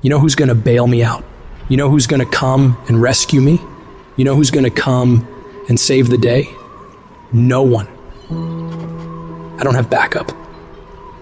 You know who's going to bail me out? You know who's going to come and rescue me? You know who's going to come and save the day? No one. I don't have backup.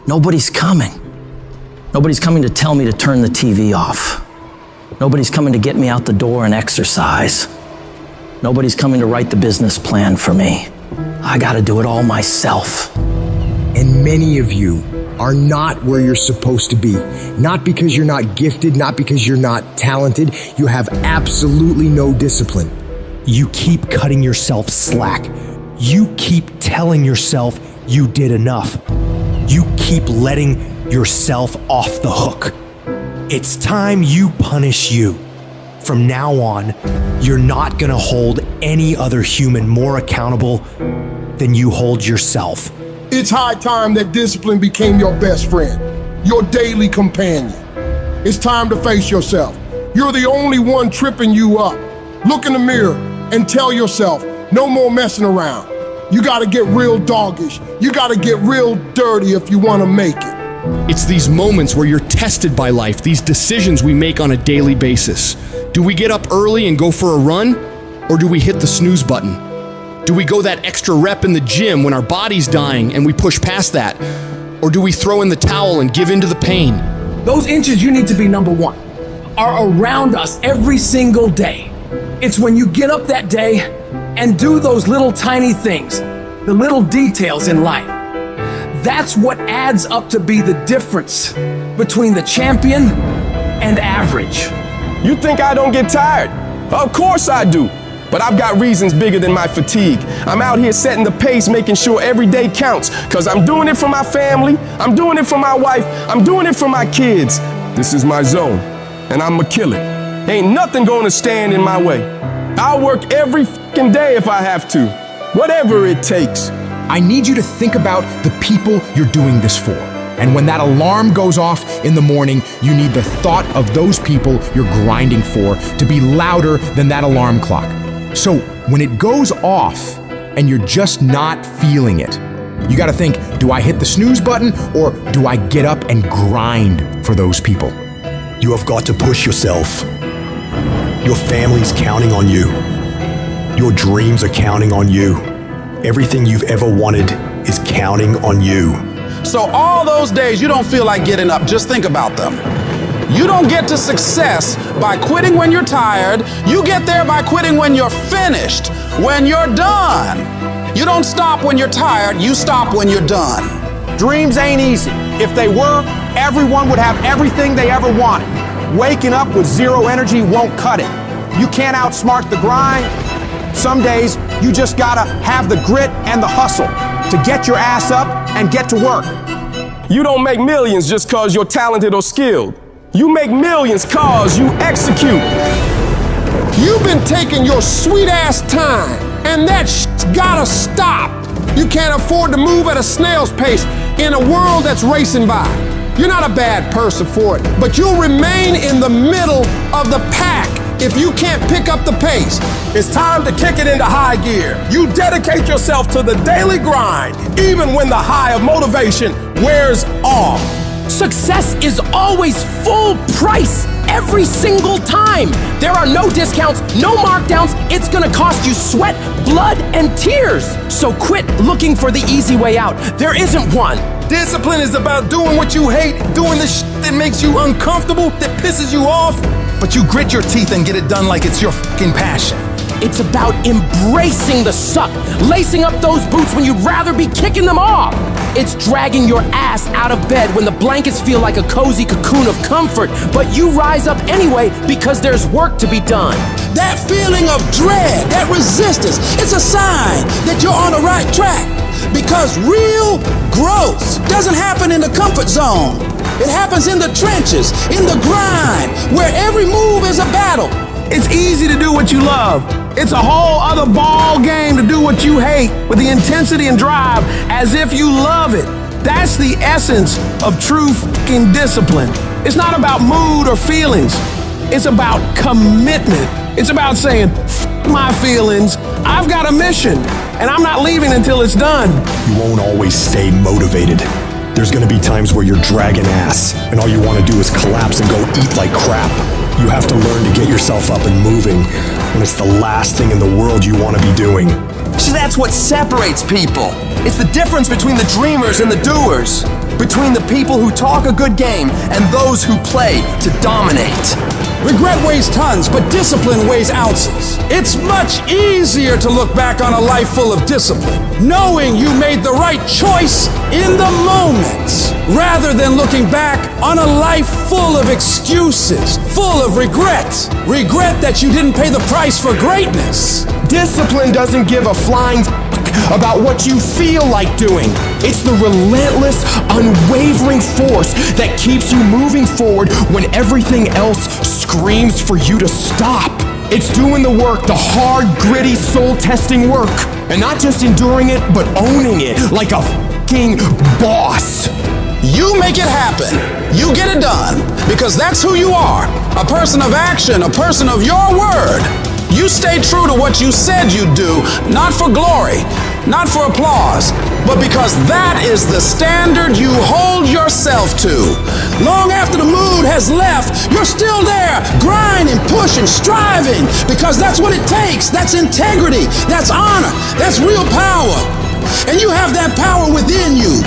Nobody's coming. Nobody's coming to tell me to turn the TV off. Nobody's coming to get me out the door and exercise. Nobody's coming to write the business plan for me. I gotta do it all myself. And many of you are not where you're supposed to be. Not because you're not gifted, not because you're not talented. You have absolutely no discipline. You keep cutting yourself slack. You keep telling yourself you did enough. You keep letting yourself off the hook. It's time you punish you. From now on, you're not gonna hold any other human more accountable than you hold yourself. It's high time that discipline became your best friend, your daily companion. It's time to face yourself. You're the only one tripping you up. Look in the mirror and tell yourself, no more messing around. You gotta get real doggish. You gotta get real dirty if you wanna make it. It's these moments where you're tested by life, these decisions we make on a daily basis. Do we get up early and go for a run? Or do we hit the snooze button? Do we go that extra rep in the gym when our body's dying and we push past that? Or do we throw in the towel and give in to the pain? Those inches you need to be number one are around us every single day. It's when you get up that day and do those little tiny things, the little details in life. That's what adds up to be the difference between the champion and average. You think I don't get tired? Of course I do. But I've got reasons bigger than my fatigue. I'm out here setting the pace, making sure every day counts. Cause I'm doing it for my family, I'm doing it for my wife, I'm doing it for my kids. This is my zone, and I'ma kill it. Ain't nothing gonna stand in my way. I'll work every fucking day if I have to, whatever it takes. I need you to think about the people you're doing this for. And when that alarm goes off in the morning, you need the thought of those people you're grinding for to be louder than that alarm clock. So when it goes off and you're just not feeling it, you gotta think, do I hit the snooze button or do I get up and grind for those people? You have got to push yourself. Your family's counting on you. Your dreams are counting on you. Everything you've ever wanted is counting on you. So all those days you don't feel like getting up, just think about them. You don't get to success by quitting when you're tired. You get there by quitting when you're finished, when you're done. You don't stop when you're tired, you stop when you're done. Dreams ain't easy. If they were, everyone would have everything they ever wanted. Waking up with zero energy won't cut it. You can't outsmart the grind. Some days, you just gotta have the grit and the hustle to get your ass up and get to work. You don't make millions just cause you're talented or skilled. You make millions cause you execute. You've been taking your sweet ass time, and that shit's gotta stop. You can't afford to move at a snail's pace in a world that's racing by. You're not a bad person for it, but you'll remain in the middle of the pack if you can't pick up the pace. It's time to kick it into high gear. You dedicate yourself to the daily grind, even when the high of motivation wears off. Success is always full price every single time. There are no discounts, no markdowns. It's gonna cost you sweat, blood, and tears. So quit looking for the easy way out. There isn't one. Discipline is about doing what you hate, doing the shit that makes you uncomfortable, that pisses you off, but you grit your teeth and get it done like it's your fucking passion. It's about embracing the suck, lacing up those boots when you'd rather be kicking them off. It's dragging your ass out of bed when the blankets feel like a cozy cocoon of comfort, but you rise up anyway because there's work to be done. That feeling of dread, that resistance, it's a sign that you're on the right track. Because real growth doesn't happen in the comfort zone. It happens in the trenches, in the grind, where every move is a battle. It's easy to do what you love. It's a whole other ball game to do what you hate with the intensity and drive as if you love it. That's the essence of true fucking discipline. It's not about mood or feelings. It's about commitment. It's about saying, f my feelings, I've got a mission, and I'm not leaving until it's done. You won't always stay motivated. There's gonna be times where you're dragging ass, and all you wanna do is collapse and go eat like crap. You have to learn to get yourself up and moving when it's the last thing in the world you wanna be doing. See, that's what separates people. It's the difference between the dreamers and the doers. Between the people who talk a good game and those who play to dominate. Regret weighs tons, but discipline weighs ounces. It's much easier to look back on a life full of discipline, knowing you made the right choice in the moment, rather than looking back on a life full of excuses, full of regret. Regret that you didn't pay the price for greatness. Discipline doesn't give a flying about what you feel like doing. It's the relentless, unwavering force that keeps you moving forward when everything else screams for you to stop. It's doing the work, the hard, gritty, soul-testing work. And not just enduring it, but owning it like a fucking boss. You make it happen. You get it done, because that's who you are. A person of action, a person of your word. You stay true to what you said you'd do, not for glory, not for applause, but because that is the standard you hold yourself to. Long after the mood has left, you're still there, grinding, pushing, striving, because that's what it takes. That's integrity, that's honor, that's real power. And you have that power within you.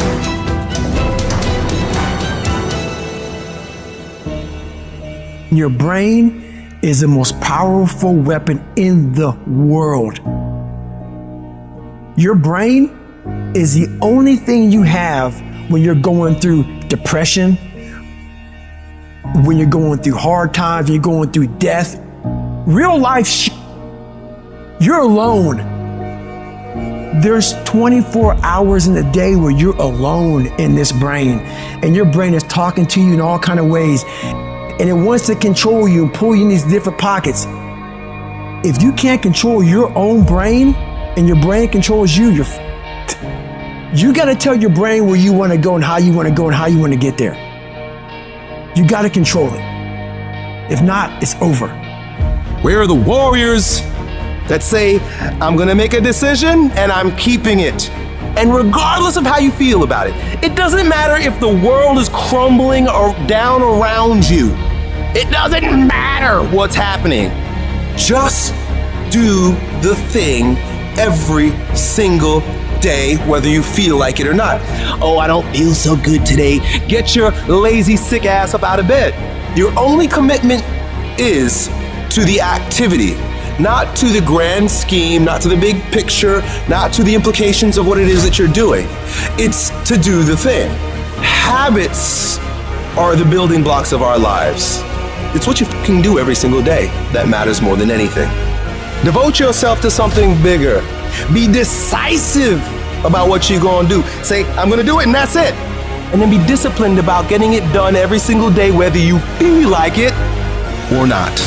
Your brain is the most powerful weapon in the world. Your brain is the only thing you have when you're going through depression, when you're going through hard times, when you're going through death. Real life, you're alone. There's 24 hours in a day where you're alone in this brain, and your brain is talking to you in all kinds of ways. And it wants to control you and pull you in these different pockets. If you can't control your own brain and your brain controls you, you're f***ed. You gotta tell your brain where you wanna go and how you wanna go and how you wanna get there. You gotta control it. If not, it's over. Where are the warriors that say, I'm gonna make a decision and I'm keeping it? And regardless of how you feel about it, it doesn't matter if the world is crumbling or down around you. It doesn't matter what's happening. Just do the thing every single day, whether you feel like it or not. Oh, I don't feel so good today. Get your lazy, sick ass up out of bed. Your only commitment is to the activity, not to the grand scheme, not to the big picture, not to the implications of what it is that you're doing. It's to do the thing. Habits are the building blocks of our lives. It's what you can do every single day that matters more than anything. Devote yourself to something bigger. Be decisive about what you're gonna do. Say, I'm gonna do it and that's it. And then be disciplined about getting it done every single day, whether you feel like it or not.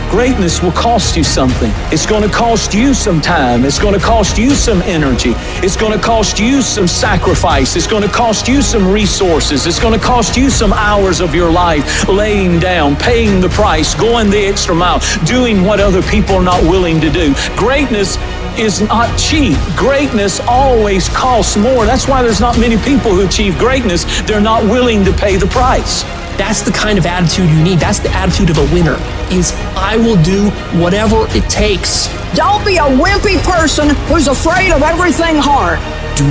Greatness will cost you something. It's going to cost you some time. It's going to cost you some energy. It's going to cost you some sacrifice. It's going to cost you some resources. It's going to cost you some hours of your life laying down, paying the price, going the extra mile, doing what other people are not willing to do. Greatness is not cheap. Greatness always costs more. That's why there's not many people who achieve greatness. They're not willing to pay the price. That's the kind of attitude you need. That's the attitude of a winner, is I will do whatever it takes. Don't be a wimpy person who's afraid of everything hard. Do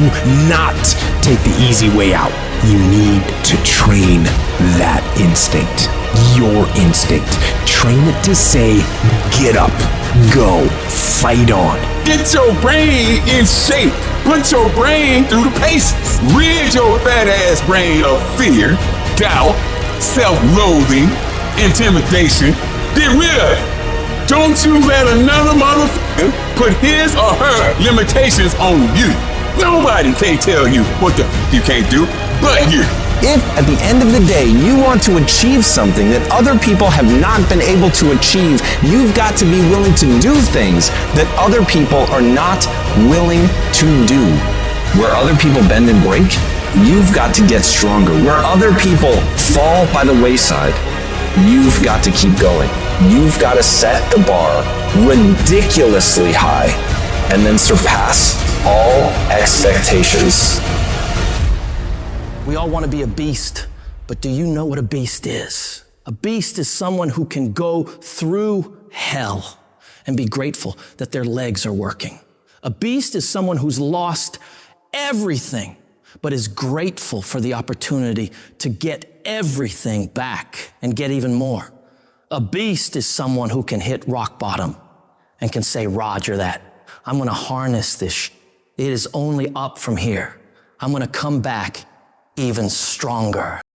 not take the easy way out. You need to train that instinct, your instinct. Train it to say, get up, go, fight on. Get your brain in shape. Put your brain through the paces. Rid your fat ass brain of fear, doubt, self-loathing, intimidation. Get rid of it. Don't you let another motherfucker put his or her limitations on you. Nobody can tell you what the f*** you can't do but you. If at the end of the day you want to achieve something that other people have not been able to achieve, you've got to be willing to do things that other people are not willing to do. Where other people bend and break, you've got to get stronger. Where other people fall by the wayside, you've got to keep going. You've got to set the bar ridiculously high and then surpass all expectations. We all want to be a beast, but do you know what a beast is? A beast is someone who can go through hell and be grateful that their legs are working. A beast is someone who's lost everything, but is grateful for the opportunity to get everything back and get even more. A beast is someone who can hit rock bottom and can say, Roger that. I'm going to harness this. It is only up from here. I'm going to come back even stronger.